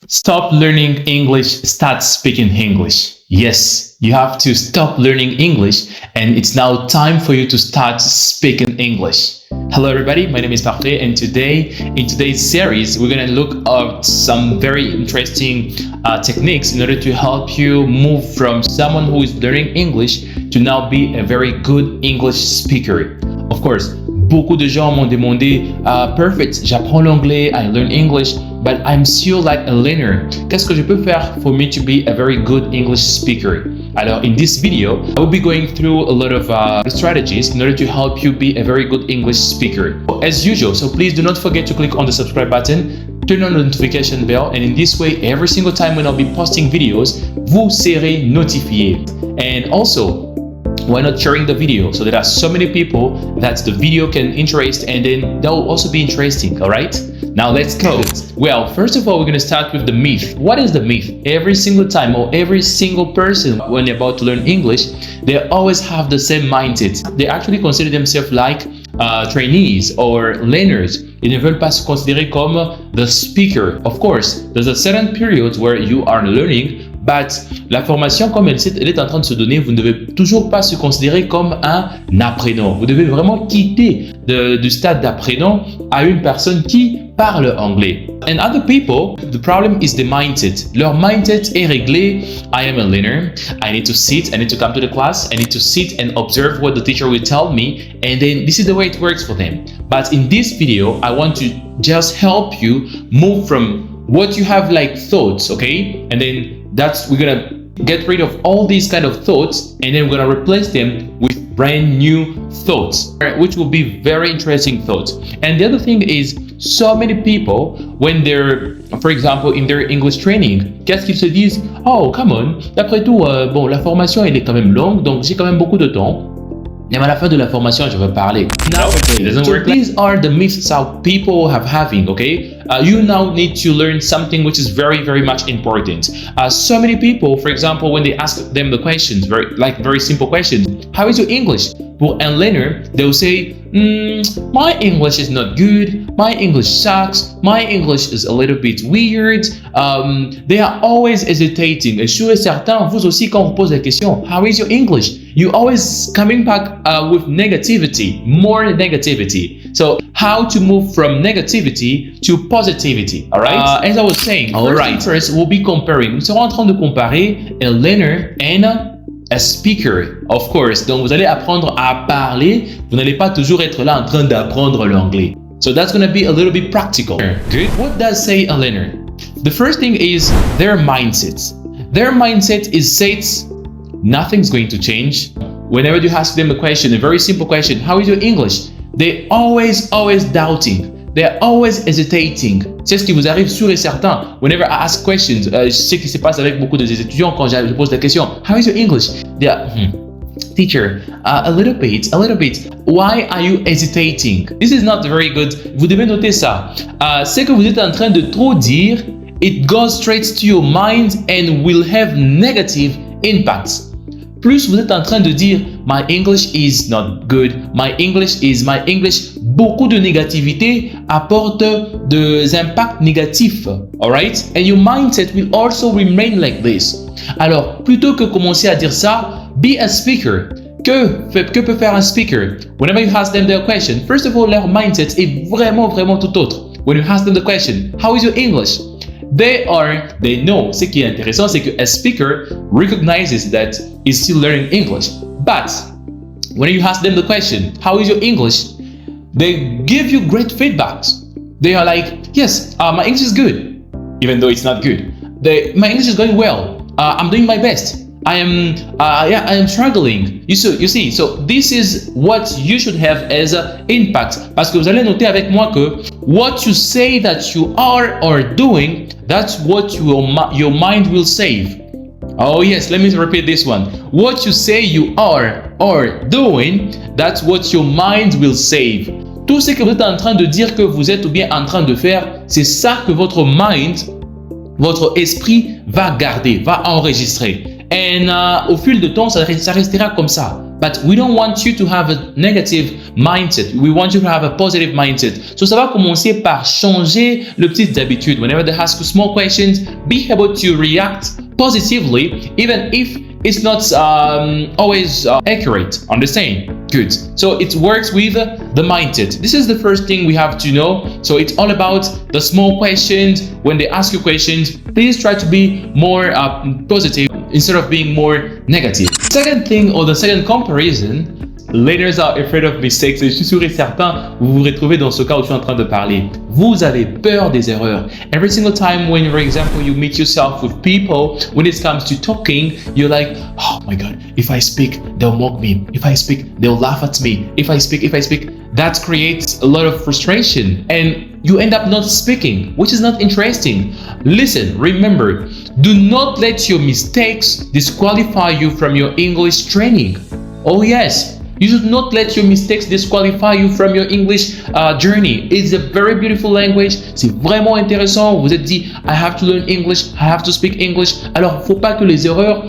Stop learning English, start speaking English. Yes, you have to stop learning English and it's now time for you to start speaking English. Hello everybody, my name is Parler and in today's series, we're going to look at some very interesting techniques in order to help you move from someone who is learning English to now be a very good English speaker. Of course, beaucoup de gens m'ont demandé, perfect, j'apprends l'anglais, I learn English, but I'm still like a learner. Qu'est-ce que je peux faire for me to be a very good English speaker? Alors, in this video, I will be going through a lot of strategies in order to help you be a very good English speaker. As usual, so please do not forget to click on the subscribe button, turn on the notification bell, and in this way, every single time when I'll be posting videos, vous serez notifié. And also, why not sharing the video? So there are so many people that the video can interest and then that will also be interesting, all right? Now let's go. Well, first of all, we're going to start with the myth. What is the myth? Every single time or every single person when they're about to learn English, they always have the same mindset. They actually consider themselves like trainees or learners. Ils ne veulent pas se considérer comme the speaker. Of course, there's a certain period where you are learning, but la formation, comme elle est en train de se donner, vous ne devez toujours pas se considérer comme un apprenant. Vous devez vraiment quitter du stade d'apprenant à une personne qui parle anglais. And other people, the problem is the mindset. Leur mindset est réglé. I am a learner. I need to sit. I need to come to the class. I need to sit and observe what the teacher will tell me. And then this is the way it works for them. But in this video, I want to just help you move from what you have like thoughts, okay? And then we're gonna get rid of all these kind of thoughts and then we're gonna replace them with brand new thoughts, which will be very interesting thoughts. And the other thing is, so many people, when they're, for example, in their English training, qu'est-ce qu'ils se disent? Oh, come on, d'après tout, bon, la formation, elle est quand même longue, donc j'ai quand même beaucoup de temps. Et à la fin de la formation, je vais parler. Now, so these are the myths that people have having, okay? You now need to learn something which is very, very much important. So many people, for example, when they ask them the questions, very simple questions, how is your English? Pour un learner, they will say, my English is not good, my English sucks, my English is a little bit weird. They are always hesitating. Et sûr et certain, vous aussi, quand on vous pose la question, how is your English? You always coming back with negativity, more negativity. So how to move from negativity to positivity, all right? As I was saying, first we'll be comparing. Nous serons en train de comparer a learner and a speaker, of course. Donc, vous allez apprendre à parler. Vous n'allez pas toujours être là en train d'apprendre l'anglais. So that's going to be a little bit practical. Good. What does say a learner? The first thing is their mindset. Their mindset is says nothing's going to change. Whenever you ask them a question, a very simple question, how is your English? They're always doubting. They're always hesitating. C'est ce qui vous arrive sûr et certain. Whenever I ask questions, je sais ce qui se passe avec beaucoup de étudiants quand je pose la question, how is your English? They are, teacher, a little bit. Why are you hesitating? This is not very good. Vous devez noter ça. C'est que vous êtes en train de trop dire, it goes straight to your mind and will have negative impacts. Plus vous êtes en train de dire my English is not good, my English, beaucoup de négativité apporte des impacts négatifs, alright? And your mindset will also remain like this. Alors, plutôt que commencer à dire ça, be a speaker. Que peut faire un speaker? Whenever you ask them their question, first of all, leur mindset est vraiment tout autre. When you ask them the question, how is your English? They know. Ce qui est intéressant, c'est que a speaker recognizes that he's still learning English. But when you ask them the question, how is your English? They give you great feedbacks. They are like, yes, my English is good, even though it's not good. My English is going well. I'm doing my best. I am struggling. You see, so this is what you should have as an impact. Parce que vous allez noter avec moi que what you say that you are or doing, that's what your mind will save. Oh yes, let me repeat this one. What you say you are or doing, that's what your mind will save. Tout ce que vous êtes en train de dire que vous êtes ou bien en train de faire, c'est ça que votre mind, votre esprit va garder, va enregistrer. Et au fil du temps, ça restera comme ça. but we don't want you to have a negative mindset. We want you to have a positive mindset. So ça va commencer par changer le petites habitudes. Whenever they ask you small questions, be able to react positively, even if it's not always accurate. Understand? Good. So it works with the mindset. This is the first thing we have to know. So it's all about the small questions. When they ask you questions, please try to be more positive instead of being more negative. Second thing, or the second comparison, learners are afraid of mistakes. Je suis sûr et certain, vous vous retrouvez dans ce cas où je suis en train de parler. Vous avez peur des erreurs. Every single time when, for example, you meet yourself with people, when it comes to talking, you're like, oh my God, if I speak, they'll mock me. If I speak, they'll laugh at me. If I speak, that creates a lot of frustration and you end up not speaking, which is not interesting. Listen, remember, do not let your mistakes disqualify you from your English training. Oh yes. You should not let your mistakes disqualify you from your English journey. It's a very beautiful language. C'est vraiment intéressant. Vous êtes dit, I have to learn English, I have to speak English. Alors, faut pas que les erreurs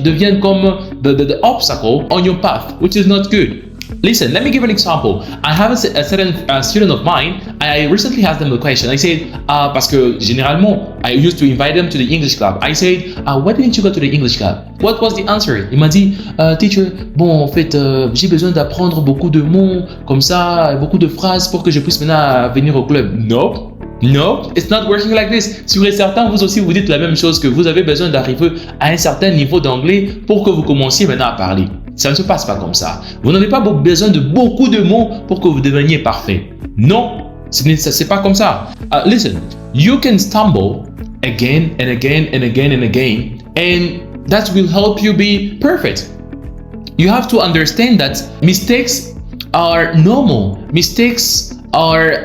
deviennent comme the obstacle on your path, which is not good. Listen, let me give an example. I have a certain student of mine. I recently asked them a question. I said, parce que généralement, I used to invite them to the English club. I said, why didn't you go to the English club? What was the answer? Il m'a dit, teacher, bon, en fait, j'ai besoin d'apprendre beaucoup de mots, comme ça, beaucoup de phrases pour que je puisse maintenant venir au club. No, it's not working like this. Sûr et certain, vous aussi, vous dites la même chose, que vous avez besoin d'arriver à un certain niveau d'anglais pour que vous commenciez maintenant à parler. Ça ne se passe pas comme ça. Vous n'avez pas besoin de beaucoup de mots pour que vous deveniez parfait. Non, c'est pas comme ça. Listen, you can stumble again and again and again and again, and that will help you be perfect. You have to understand that mistakes are normal. Mistakes are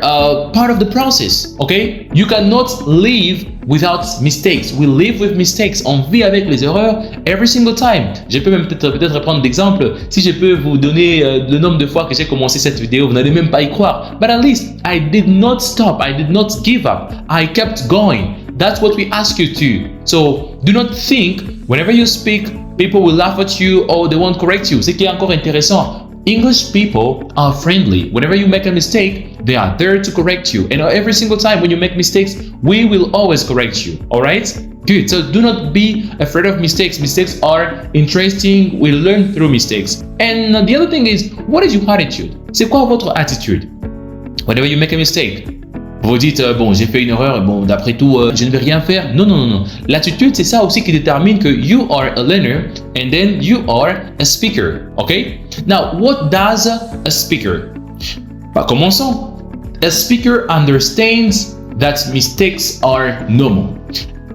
part of the process, okay? You cannot live without mistakes. We live with mistakes. On vit avec les erreurs every single time. Je peux même peut-être prendre d'exemple. Si je peux vous donner le nombre de fois que j'ai commencé cette vidéo, vous n'allez même pas y croire. But at least I did not stop. I did not give up. I kept going. That's what we ask you to. So do not think whenever you speak, people will laugh at you or they won't correct you. C'est qui est encore intéressant. English people are friendly. Whenever you make a mistake, they are there to correct you. And every single time when you make mistakes, we will always correct you. All right? Good. So do not be afraid of mistakes. Mistakes are interesting. We learn through mistakes. And the other thing is, what is your attitude? C'est quoi votre attitude? Whenever you make a mistake, vous dites, bon, j'ai fait une erreur, bon, d'après tout, je ne vais rien faire. Non. L'attitude, c'est ça aussi qui détermine que you are a learner and then you are a speaker. Okay? Now, what does a speaker? Commençons. A speaker understands that mistakes are normal.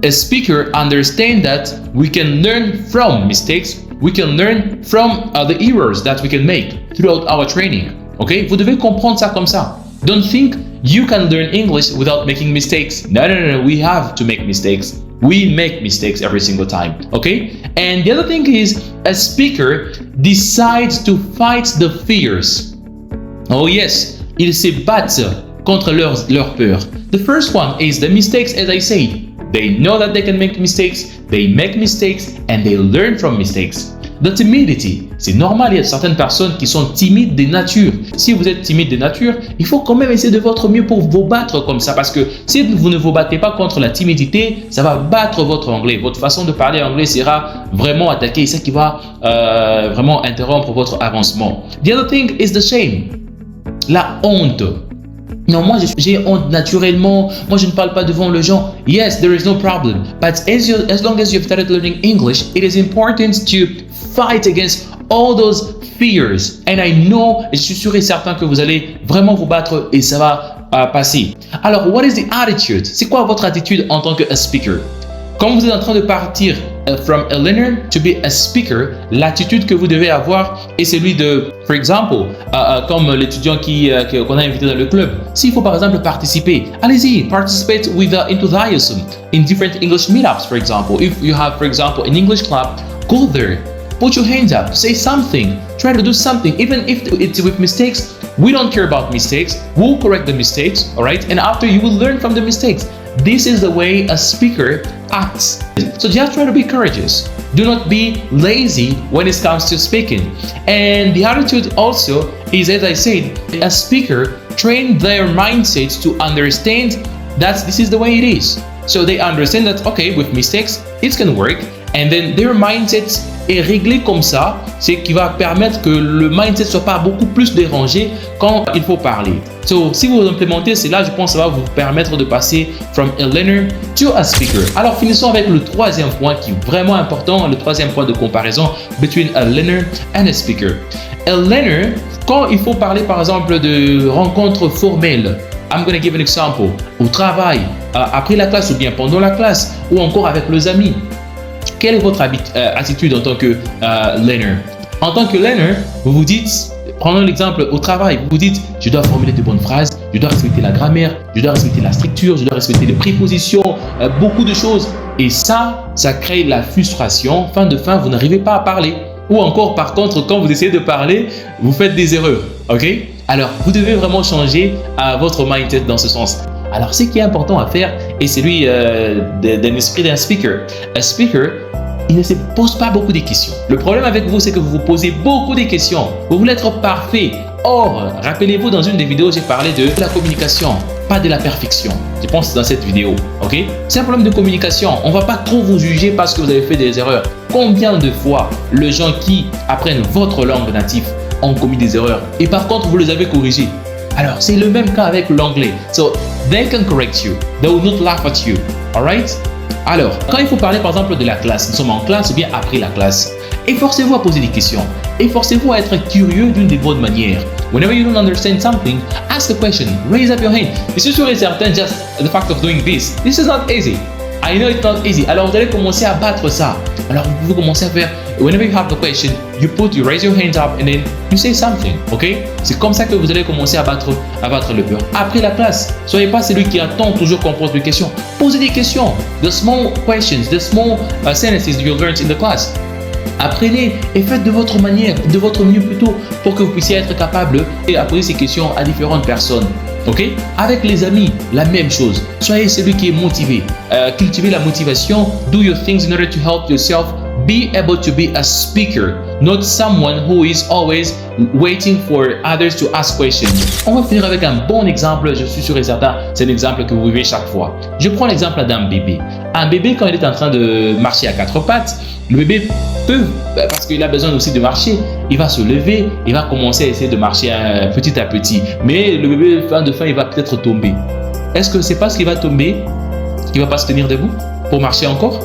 A speaker understands that we can learn from mistakes. We can learn from the errors that we can make throughout our training. Okay? Vous devez comprendre ça comme ça. Don't think you can learn English without making mistakes. No. We have to make mistakes. We make mistakes every single time. Okay? And the other thing is, a speaker decides to fight the fears. Oh yes, ils se battent contre leur peur. The first one is the mistakes, as I said. They know that they can make mistakes, they make mistakes, and they learn from mistakes. The timidity, c'est normal, il y a certaines personnes qui sont timides de nature. Si vous êtes timide de nature, il faut quand même essayer de votre mieux pour vous battre comme ça, parce que si vous ne vous battez pas contre la timidité, ça va battre votre anglais. Votre façon de parler anglais sera vraiment attaquée, c'est ça qui va vraiment interrompre votre avancement. The other thing is the shame, la honte. Non, moi j'ai honte naturellement. Moi je ne parle pas devant les gens. Yes, there is no problem. But as long as you've started learning English, it is important to fight against all those fears. And I know, je suis sûr et certain que vous allez vraiment vous battre et ça va passer. Alors, what is the attitude? C'est quoi votre attitude en tant que speaker? Quand vous êtes en train de partir from a learner to be a speaker, l'attitude que vous devez avoir est celui de, for example, comme l'étudiant qu'on a invité dans le club. S'il faut par exemple participer, allez-y, participate with enthusiasm in different English meetups, for example. If you have, for example, an English club, go there. Put your hands up, say something, try to do something, even if it's with mistakes. We don't care about mistakes. We'll correct the mistakes, all right? And after, you will learn from the mistakes. This is the way a speaker acts. So just try to be courageous. Do not be lazy when it comes to speaking. And the attitude also is, as I said, a speaker train their mindsets to understand that this is the way it is. So they understand that, okay, with mistakes, it can work. And then their mindset est réglé comme ça, c'est qui va permettre que le mindset soit pas beaucoup plus dérangé quand il faut parler. So, si vous implémentez cela, je pense que ça va vous permettre de passer from a learner to a speaker. Alors, finissons avec le troisième point qui est vraiment important, le troisième point de comparaison between a learner and a speaker. A learner, quand il faut parler par exemple de rencontres formelles, I'm going to give an example, au travail, après la classe ou bien pendant la classe, ou encore avec les amis. Quelle est votre attitude en tant que learner? En tant que learner, vous vous dites, prenons l'exemple au travail, vous vous dites, je dois formuler de bonnes phrases, je dois respecter la grammaire, je dois respecter la structure, je dois respecter les prépositions, beaucoup de choses. Et ça crée la frustration. Fin de fin, vous n'arrivez pas à parler. Ou encore, par contre, quand vous essayez de parler, vous faites des erreurs. Ok? Alors, vous devez vraiment changer votre mindset dans ce sens. Alors, ce qui est important à faire, et c'est celui d'un esprit d'un speaker. Un speaker, il ne se pose pas beaucoup de questions. Le problème avec vous, c'est que vous vous posez beaucoup de questions. Vous voulez être parfait. Or, rappelez-vous, dans une des vidéos, j'ai parlé de la communication, pas de la perfection. Je pense dans cette vidéo. Ok? C'est un problème de communication. On ne va pas trop vous juger parce que vous avez fait des erreurs. Combien de fois les gens qui apprennent votre langue native ont commis des erreurs et par contre, vous les avez corrigées? Alors, c'est le même cas avec l'anglais. So, they can correct you. They will not laugh at you. Alright? Alors, quand il faut parler par exemple de la classe, nous sommes en classe ou bien après la classe, efforcez-vous à poser des questions. Efforcez-vous à être curieux d'une des bonnes manières. Whenever you don't understand something, ask a question. Raise up your hand. Et c'est sûr et certain, just the fact of doing this is not easy. I know it's not easy. Alors, vous allez commencer à battre ça. Alors, vous pouvez commencer à faire, whenever you have the question, you raise your hands up and then you say something, ok? C'est comme ça que vous allez commencer à battre le peur. Après la classe, soyez pas celui qui attend toujours qu'on pose des questions. Posez des questions. The small questions, the small sentences you learned in the class. Apprenez et faites de votre manière, de votre mieux plutôt, pour que vous puissiez être capable et poser ces questions à différentes personnes. Ok? Avec les amis, la même chose. Soyez celui qui est motivé. Cultivez la motivation. Do your things in order to help yourself. Be able to be a speaker, not someone who is always waiting for others to ask questions. On va finir avec un bon exemple, je suis sûr et certain, c'est l'exemple que vous vivez chaque fois. Je prends l'exemple d'un bébé. Un bébé, quand il est en train de marcher à quatre pattes, le bébé peut, parce qu'il a besoin aussi de marcher, il va se lever, il va commencer à essayer de marcher petit à petit. Mais le bébé, fin de fin, il va peut-être tomber. Est-ce que c'est parce qu'il va tomber qu'il ne va pas se tenir debout pour marcher encore?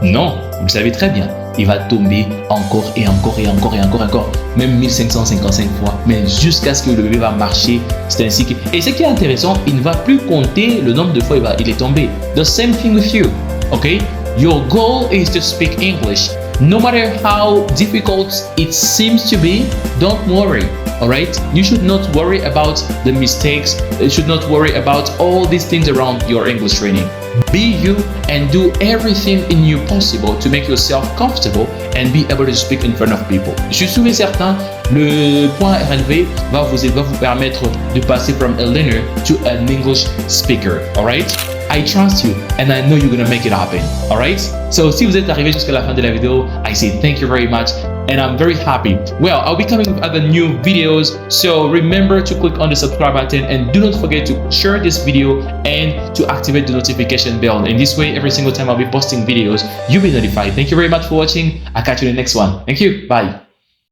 Non, vous le savez très bien. Il va tomber encore et encore et encore et encore et encore, même 1555 fois, mais jusqu'à ce que le bébé va marcher. C'est ainsi que... Et ce qui est intéressant, il ne va plus compter le nombre de fois il est tombé. The same thing with you, okay? Your goal is to speak English. No matter how difficult it seems to be, don't worry, alright? You should not worry about the mistakes. You should not worry about all these things around your English training. Be you and do everything in you possible to make yourself comfortable and be able to speak in front of people. Je suis sûr et certain, le point relevé va vous permettre de passer from a learner to an English speaker, alright? I trust you and I know you're gonna make it happen, alright? So, si vous êtes arrivé jusqu'à la fin de la vidéo, I say thank you very much and I'm very happy. Well, I'll be coming with other new videos, so remember to click on the subscribe button and do not forget to share this video and to activate the notification bell. In this way, every single time I'll be posting videos, you'll be notified. Thank you very much for watching. I'll catch you in the next one. Thank you. Bye.